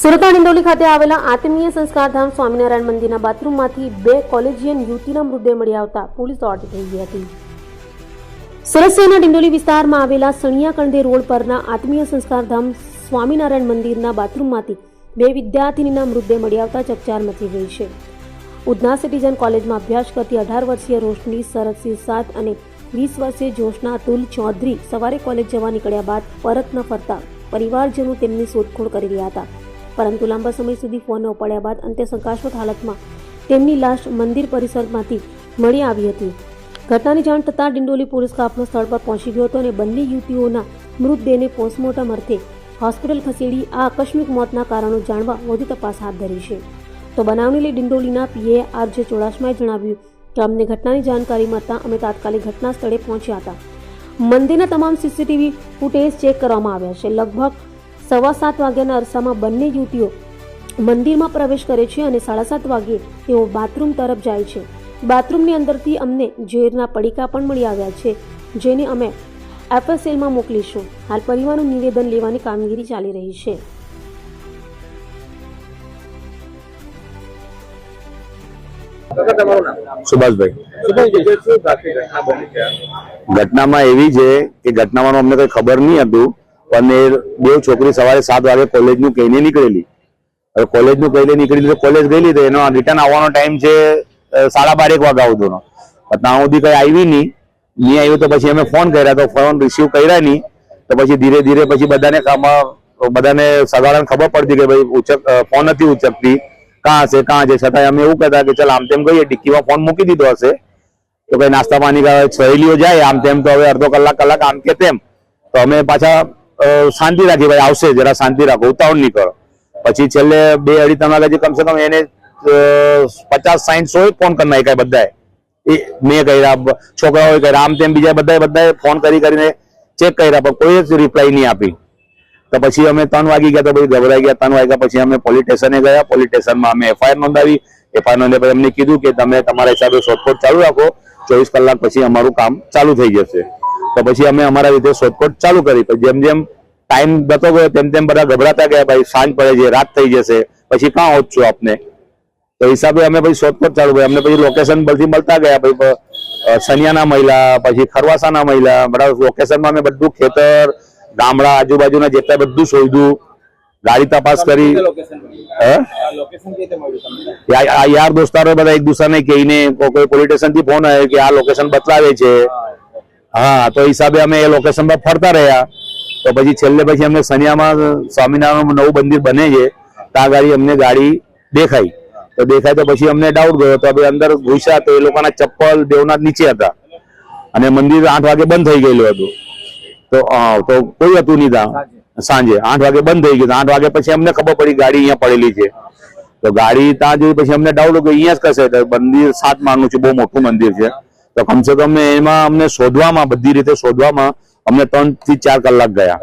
સુરતના ડિંડોલી ખાતે આવેલા આત્મીય સંસ્કારધામ સ્વામિનારાયણ મંદિરના બાથરૂમમાંથી 2 કોલેજિયન યુવતીના મૃતદેહ મળી આવતા પોલીસ દોડી થઈ ગઈ હતી। સુરત શહેરના ડિંડોલી વિસ્તારમાં આવેલા સણિયા કણદે રોડ પરના આત્મીય સંસ્કારધામ સ્વામિનારાયણ મંદિરના બાથરૂમમાંથી 2 વિદ્યાર્થીનીના મૃતદેહ મળી આવતા ચકચાર મચી ગઈ છે। ઉધના સિટીઝન કોલેજમાં અભ્યાસ કરતી 18 વર્ષીય રોશની સરસિંહ સાદ અને 20 વર્ષીય જોશના અતુલ ચૌધરી સવારે કોલેજ જવા નીકળ્યા બાદ પરત ન ફરતા પરિવારજનો તેમની શોધખોળ કરી રહ્યા હતા, પરંતુ લાંબા સમય સુધી ફોન ન ઉપાડ્યા બાદ અંતે શંકાસ્પદ હાલતમાં તેમની લાશ મંદિર પરિસરમાંથી મળી આવી હતી। ઘટનાની જાણ થતાં ડિંડોલી પોલીસ કાફલો સ્થળ પર પહોંચી ગયો હતો અને બંને યુવતીઓના મૃતદેહને પોસ્ટમોર્ટમ અર્થે હોસ્પિટલ ખસેડી આ આકસ્મિક મોતના કારણો જાણવા વધુ તપાસ હાથ ધરી છે। તો બનાવને લઈ ડિંડોલીના પીએ આરજે ચોડાસમાએ જણાવ્યું કે અમને ઘટનાની જાણકારી મળતા અમે તાત્કાલિક ઘટના સ્થળે પહોંચ્યા હતા। મંદિરના તમામ સીસીટીવી ફૂટેજ ચેક કરવામાં આવ્યા છે। લગભગ 7:15 વાગ્યાના અરસામાં બંને યુવતીઓ મંદિરમાં પ્રવેશ કરે છે અને 7:30 વાગ્યે તેઓ બાથરૂમ તરફ જાય છે। બાથરૂમની અંદરથી અમને ઝેરના પડીકા પણ મળી આવ્યા છે, જેને અમે એફએસએલમાં મોકલીશું। હાલ પરિવારનું નિવેદન લેવાની કામગીરી ચાલી રહી છે। ઘટનામાં એવી છે કે ઘટનામાં અમને કઈ ખબર નહીં હતું, પણ એ 2 છોકરી સવારે 7 વાગે કોલેજનું કહીને નીકળેલી। હવે કોલેજનું કહીને નીકળેલી તો કોલેજ ગયેલી, તો એનો રિટર્ન આવવાનો ટાઈમ છે 12:30 વાગે આવતોનો, ત્યાં સુધી કઈ આવી નહીં આવ્યું। તો પછી અમે ફોન કર્યા તો ફોન રિસીવ કર્યા નહીં, તો પછી ધીરે ધીરે પછી બધાને સગાડાને ખબર પડતી કે ભાઈ ફોન નથી ઉચકતી, કાં છે છતાં અમે એવું કહેતા કે ચાલ આમ તેમ કહીએ ડિક્કીમાં ફોન મૂકી દીધો હશે, તો કઈ નાસ્તા પાણી સહેલીઓ જાય આમ તેમ, તો હવે અડધો કલાક આમ કે તેમ, તો અમે પાછા શાંતિ રાખી, ભાઈ આવશે જરા શાંતિ રાખો, ઉતાવળ નહીં કરો। પછી છેલ્લે 2-2:30 વાગે કમસે કમ એને 50-60 ફોન કરી નાખ્યા બધાએ, મેં કર્યા, છોકરાઓએ કર્યા, આમ તેમ બીજા બધાએ ફોન કરીને ચેક કર્યા, પણ કોઈ જ રિપ્લાય નહીં આપી। તો પછી અમે 3 વાગી ગયા, તો પછી ગભરાઈ ગયા। 3 વાગ્યા પછી અમે પોલીસ સ્ટેશને ગયા। પોલીસ સ્ટેશનમાં અમે એફઆઈઆર નોંધાવી। એફઆઈઆર નોંધ્યા પછી અમને કીધું કે તમે તમારા હિસાબે શોધખોળ ચાલુ રાખો, 24 કલાક પછી અમારું કામ ચાલુ થઈ જશે। તો પછી અમે અમારા રીતે શોધખોળ ચાલુ કરી। પછી જેમ જેમ ટાઈમ જતો ગયો તેમ તેમ બધા ગભરાતા ગયા, ભાઈ સાંજ પડે છે, રાત થઈ જશે, પછી ક્યાં પહોંચશું આપને, તો હિસાબે અમે પછી શોધખોળ ચાલુ કરી। અમને પછી લોકેશન પરથી મળતા ગયા, ભાઈ સનિયાના મહિલા, પછી ખરવાસાના મહિલા, બધા લોકેશનમાં અમે બધું ખેતર, ગામડા, આજુબાજુના જેટલા બધું શોધ્યું, ગાડી તપાસ કરી। યાર દોસ્તારો બધા એક દુસરાને કહીને કોઈ પોલીસ સ્ટેશન થી ફોન આવ્યો કે આ લોકેશન બતલાવે છે, હા, તો હિસાબે અમે એ લોકેશન પર ફરતા રહ્યા। તો પછી છેલ્લે પછી અમને સનિયામાં સ્વામિનારાયણ નવું મંદિર બને છે, ત્યાં ગાડી અમને ગાડી દેખાઈ। તો પછી અમને ડાઉટ ગયો, તો હવે અંદર ઘૂસ્યા તો એ લોકોના ચપ્પલ દેવનાથ નીચે હતા અને મંદિર 8 વાગે બંધ થઈ ગયેલું હતું। તો કોઈ હતું નહીં ત્યાં, સાંજે 8 વાગે બંધ થઈ ગયું। 8 વાગે પછી અમને ખબર પડી ગાડી અહીંયા પડેલી છે, તો ગાડી ત્યાં જોઈ પછી અમને ડાઉટ કે અહીંયા જ કશે, તો મંદિર 7 માળનું છે, બહુ મોટું મંદિર છે, તો કમસે કમ એમાં અમને શોધવામાં, બધી રીતે શોધવામાં અમને 3 થી 4 કલાક ગયા।